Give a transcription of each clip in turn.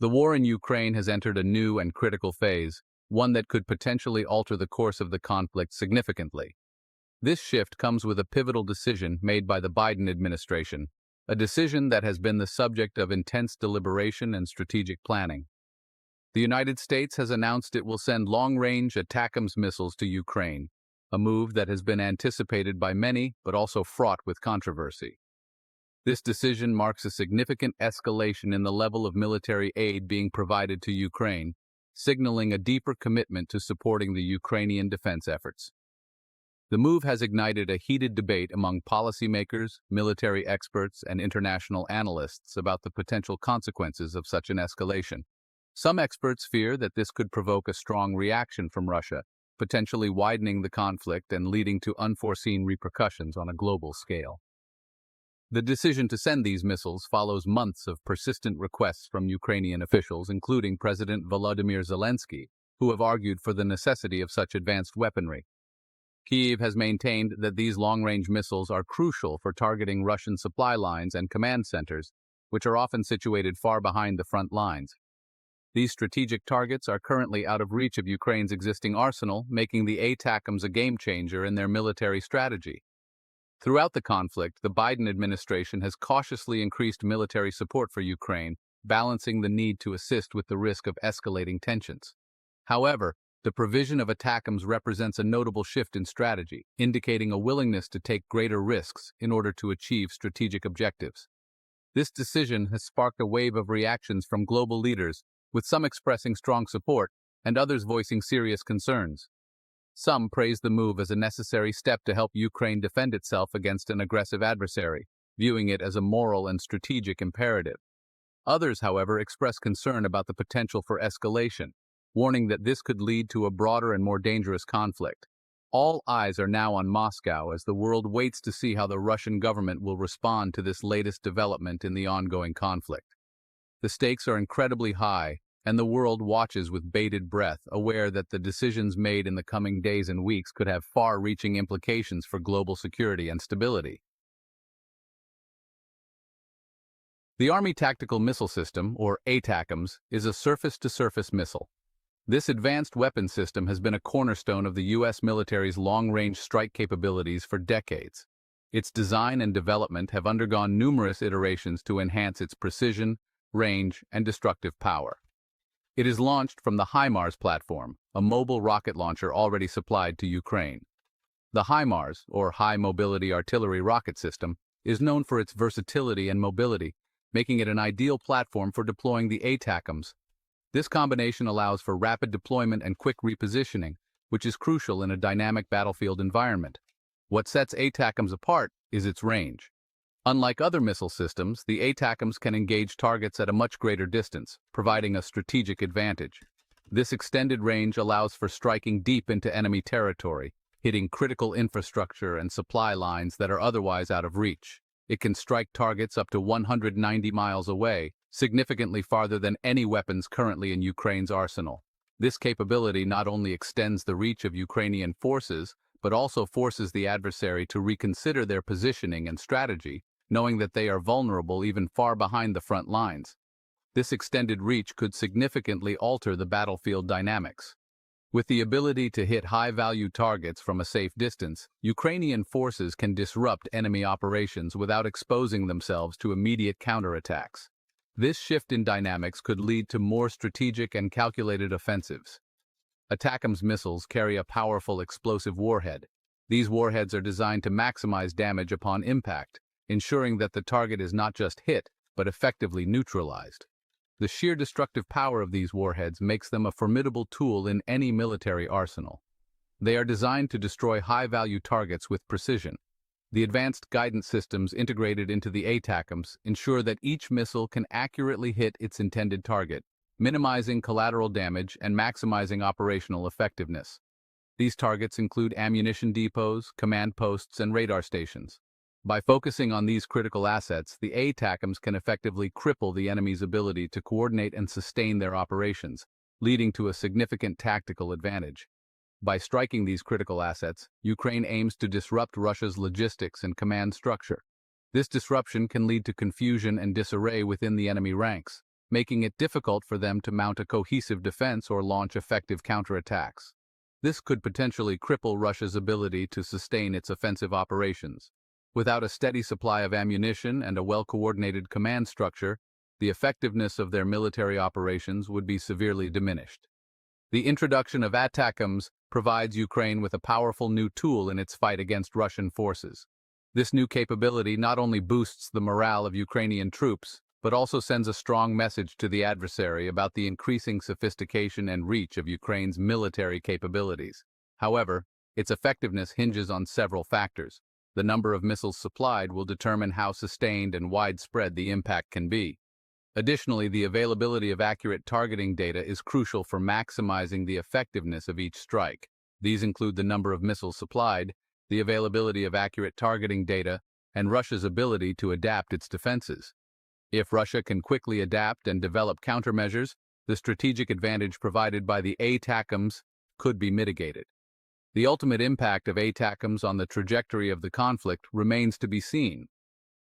The war in Ukraine has entered a new and critical phase, one that could potentially alter the course of the conflict significantly. This shift comes with a pivotal decision made by the Biden administration, a decision that has been the subject of intense deliberation and strategic planning. The United States has announced it will send long-range ATACMS missiles to Ukraine, a move that has been anticipated by many but also fraught with controversy. This decision marks a significant escalation in the level of military aid being provided to Ukraine, signaling a deeper commitment to supporting the Ukrainian defense efforts. The move has ignited a heated debate among policymakers, military experts, and international analysts about the potential consequences of such an escalation. Some experts fear that this could provoke a strong reaction from Russia, potentially widening the conflict and leading to unforeseen repercussions on a global scale. The decision to send these missiles follows months of persistent requests from Ukrainian officials, including President Volodymyr Zelensky, who have argued for the necessity of such advanced weaponry. Kyiv has maintained that these long-range missiles are crucial for targeting Russian supply lines and command centers, which are often situated far behind the front lines. These strategic targets are currently out of reach of Ukraine's existing arsenal, making the ATACMS a game-changer in their military strategy. Throughout the conflict, the Biden administration has cautiously increased military support for Ukraine, balancing the need to assist with the risk of escalating tensions. However, the provision of ATACMS represents a notable shift in strategy, indicating a willingness to take greater risks in order to achieve strategic objectives. This decision has sparked a wave of reactions from global leaders, with some expressing strong support and others voicing serious concerns. Some praise the move as a necessary step to help Ukraine defend itself against an aggressive adversary, viewing it as a moral and strategic imperative. Others, however, express concern about the potential for escalation, warning that this could lead to a broader and more dangerous conflict. All eyes are now on Moscow as the world waits to see how the Russian government will respond to this latest development in the ongoing conflict. The stakes are incredibly high, and the world watches with bated breath, aware that the decisions made in the coming days and weeks could have far-reaching implications for global security and stability. The Army Tactical Missile System, or ATACMS, is a surface-to-surface missile. This advanced weapon system has been a cornerstone of the U.S. military's long-range strike capabilities for decades. Its design and development have undergone numerous iterations to enhance its precision, range, and destructive power. It is launched from the HIMARS platform, a mobile rocket launcher already supplied to Ukraine. The HIMARS, or High Mobility Artillery Rocket System, is known for its versatility and mobility, making it an ideal platform for deploying the ATACMS. This combination allows for rapid deployment and quick repositioning, which is crucial in a dynamic battlefield environment. What sets ATACMS apart is its range. Unlike other missile systems, the ATACMS can engage targets at a much greater distance, providing a strategic advantage. This extended range allows for striking deep into enemy territory, hitting critical infrastructure and supply lines that are otherwise out of reach. It can strike targets up to 190 miles away, significantly farther than any weapons currently in Ukraine's arsenal. This capability not only extends the reach of Ukrainian forces, but also forces the adversary to reconsider their positioning and strategy, knowing that they are vulnerable even far behind the front lines. This extended reach could significantly alter the battlefield dynamics. With the ability to hit high-value targets from a safe distance, Ukrainian forces can disrupt enemy operations without exposing themselves to immediate counterattacks. This shift in dynamics could lead to more strategic and calculated offensives. ATACMS missiles carry a powerful explosive warhead. These warheads are designed to maximize damage upon impact, ensuring that the target is not just hit, but effectively neutralized. The sheer destructive power of these warheads makes them a formidable tool in any military arsenal. They are designed to destroy high-value targets with precision. The advanced guidance systems integrated into the ATACMS ensure that each missile can accurately hit its intended target, minimizing collateral damage and maximizing operational effectiveness. These targets include ammunition depots, command posts, and radar stations. By focusing on these critical assets, the ATACMS can effectively cripple the enemy's ability to coordinate and sustain their operations, leading to a significant tactical advantage. By striking these critical assets, Ukraine aims to disrupt Russia's logistics and command structure. This disruption can lead to confusion and disarray within the enemy ranks, making it difficult for them to mount a cohesive defense or launch effective counterattacks. This could potentially cripple Russia's ability to sustain its offensive operations. Without a steady supply of ammunition and a well-coordinated command structure, the effectiveness of their military operations would be severely diminished. The introduction of ATACMS provides Ukraine with a powerful new tool in its fight against Russian forces. This new capability not only boosts the morale of Ukrainian troops, but also sends a strong message to the adversary about the increasing sophistication and reach of Ukraine's military capabilities. However, its effectiveness hinges on several factors. The number of missiles supplied will determine how sustained and widespread the impact can be. Additionally, the availability of accurate targeting data is crucial for maximizing the effectiveness of each strike. These include the number of missiles supplied, the availability of accurate targeting data, and Russia's ability to adapt its defenses. If Russia can quickly adapt and develop countermeasures, the strategic advantage provided by the ATACMS could be mitigated. The ultimate impact of ATACMS on the trajectory of the conflict remains to be seen.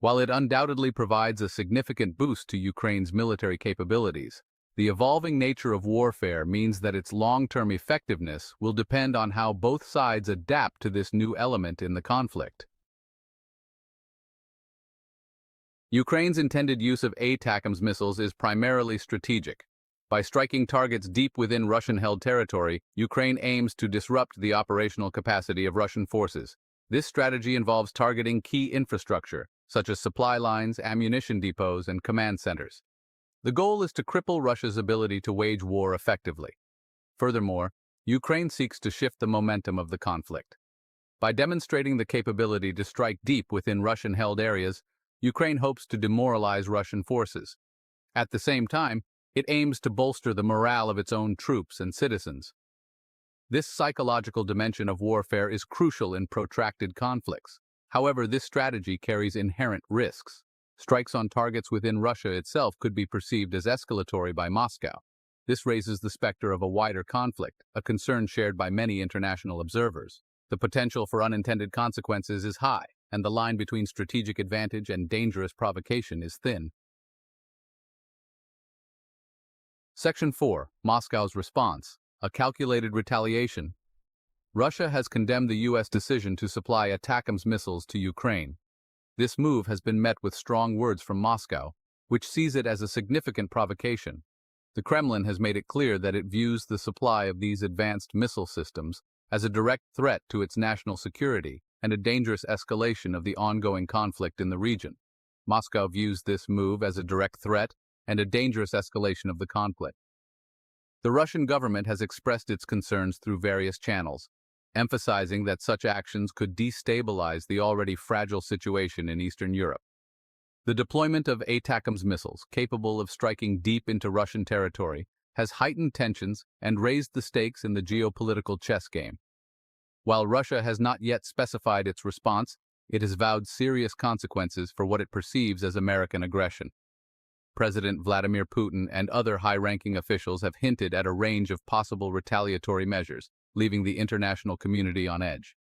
While it undoubtedly provides a significant boost to Ukraine's military capabilities, the evolving nature of warfare means that its long-term effectiveness will depend on how both sides adapt to this new element in the conflict. Ukraine's intended use of ATACMS missiles is primarily strategic. By striking targets deep within Russian-held territory, Ukraine aims to disrupt the operational capacity of Russian forces. This strategy involves targeting key infrastructure, such as supply lines, ammunition depots, and command centers. The goal is to cripple Russia's ability to wage war effectively. Furthermore, Ukraine seeks to shift the momentum of the conflict. By demonstrating the capability to strike deep within Russian-held areas, Ukraine hopes to demoralize Russian forces. At the same time, it aims to bolster the morale of its own troops and citizens. This psychological dimension of warfare is crucial in protracted conflicts. However, this strategy carries inherent risks. Strikes on targets within Russia itself could be perceived as escalatory by Moscow. This raises the specter of a wider conflict, a concern shared by many international observers. The potential for unintended consequences is high, and the line between strategic advantage and dangerous provocation is thin. Section 4. Moscow's response. A calculated retaliation. Russia has condemned the U.S. decision to supply ATACMS missiles to Ukraine. This move has been met with strong words from Moscow, which sees it as a significant provocation. The Kremlin has made it clear that it views the supply of these advanced missile systems as a direct threat to its national security and a dangerous escalation of the ongoing conflict in the region. Moscow views this move as a direct threat and a dangerous escalation of the conflict. The Russian government has expressed its concerns through various channels, emphasizing that such actions could destabilize the already fragile situation in Eastern Europe. The deployment of ATACMS missiles, capable of striking deep into Russian territory, has heightened tensions and raised the stakes in the geopolitical chess game. While Russia has not yet specified its response, it has vowed serious consequences for what it perceives as American aggression. President Vladimir Putin and other high-ranking officials have hinted at a range of possible retaliatory measures, leaving the international community on edge.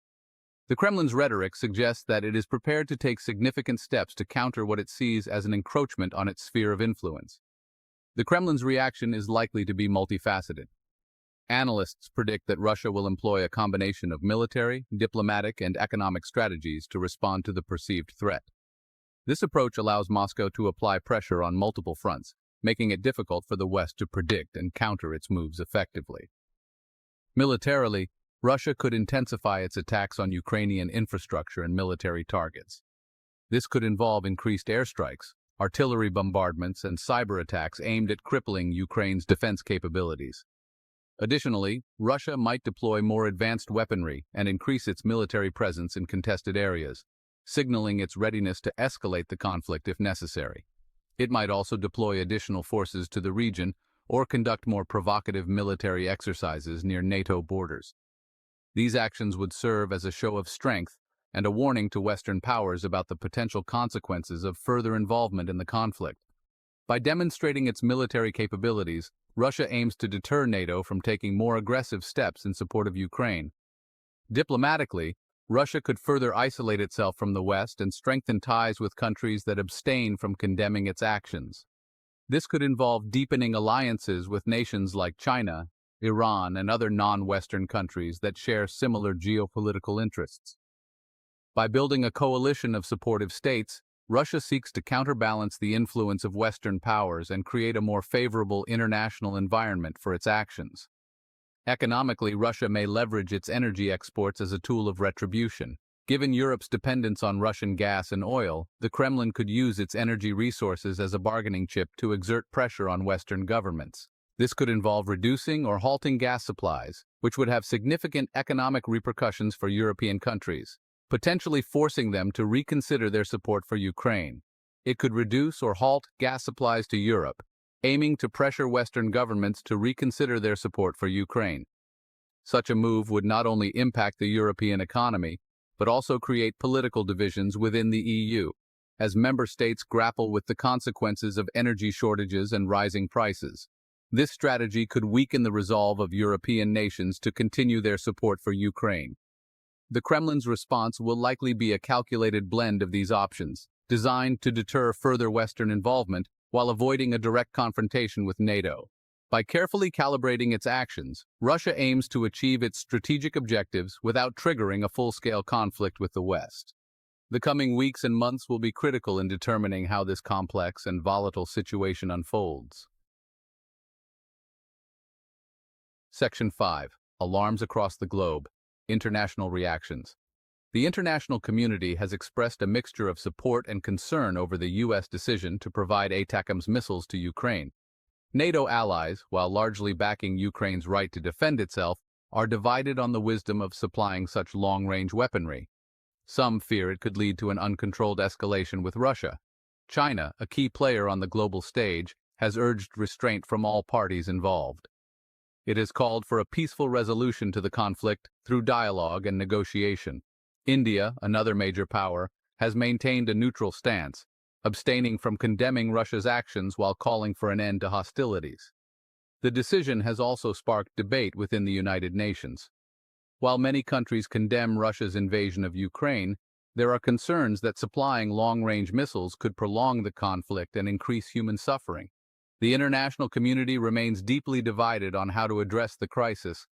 The Kremlin's rhetoric suggests that it is prepared to take significant steps to counter what it sees as an encroachment on its sphere of influence. The Kremlin's reaction is likely to be multifaceted. Analysts predict that Russia will employ a combination of military, diplomatic, and economic strategies to respond to the perceived threat. This approach allows Moscow to apply pressure on multiple fronts, making it difficult for the West to predict and counter its moves effectively. Militarily, Russia could intensify its attacks on Ukrainian infrastructure and military targets. This could involve increased airstrikes, artillery bombardments, and cyber attacks aimed at crippling Ukraine's defense capabilities. Additionally, Russia might deploy more advanced weaponry and increase its military presence in contested areas, signaling its readiness to escalate the conflict if necessary. It might also deploy additional forces to the region or conduct more provocative military exercises near NATO borders. These actions would serve as a show of strength and a warning to Western powers about the potential consequences of further involvement in the conflict. By demonstrating its military capabilities, Russia aims to deter NATO from taking more aggressive steps in support of Ukraine. Diplomatically, Russia could further isolate itself from the West and strengthen ties with countries that abstain from condemning its actions. This could involve deepening alliances with nations like China, Iran, and other non-Western countries that share similar geopolitical interests. By building a coalition of supportive states, Russia seeks to counterbalance the influence of Western powers and create a more favorable international environment for its actions. Economically, Russia may leverage its energy exports as a tool of retribution. Given Europe's dependence on Russian gas and oil, the Kremlin could use its energy resources as a bargaining chip to exert pressure on Western governments. This could involve reducing or halting gas supplies, which would have significant economic repercussions for European countries, potentially forcing them to reconsider their support for Ukraine. It could reduce or halt gas supplies to Europe, aiming to pressure Western governments to reconsider their support for Ukraine. Such a move would not only impact the European economy, but also create political divisions within the EU, as member states grapple with the consequences of energy shortages and rising prices. This strategy could weaken the resolve of European nations to continue their support for Ukraine. The Kremlin's response will likely be a calculated blend of these options, designed to deter further Western involvement while avoiding a direct confrontation with NATO. By carefully calibrating its actions, Russia aims to achieve its strategic objectives without triggering a full-scale conflict with the West. The coming weeks and months will be critical in determining how this complex and volatile situation unfolds. Section 5. Alarms across the globe. International reactions. The international community has expressed a mixture of support and concern over the U.S. decision to provide ATACMS missiles to Ukraine. NATO allies, while largely backing Ukraine's right to defend itself, are divided on the wisdom of supplying such long-range weaponry. Some fear it could lead to an uncontrolled escalation with Russia. China, a key player on the global stage, has urged restraint from all parties involved. It has called for a peaceful resolution to the conflict through dialogue and negotiation. India, another major power, has maintained a neutral stance, abstaining from condemning Russia's actions while calling for an end to hostilities. The decision has also sparked debate within the United Nations. While many countries condemn Russia's invasion of Ukraine, there are concerns that supplying long-range missiles could prolong the conflict and increase human suffering. The international community remains deeply divided on how to address the crisis,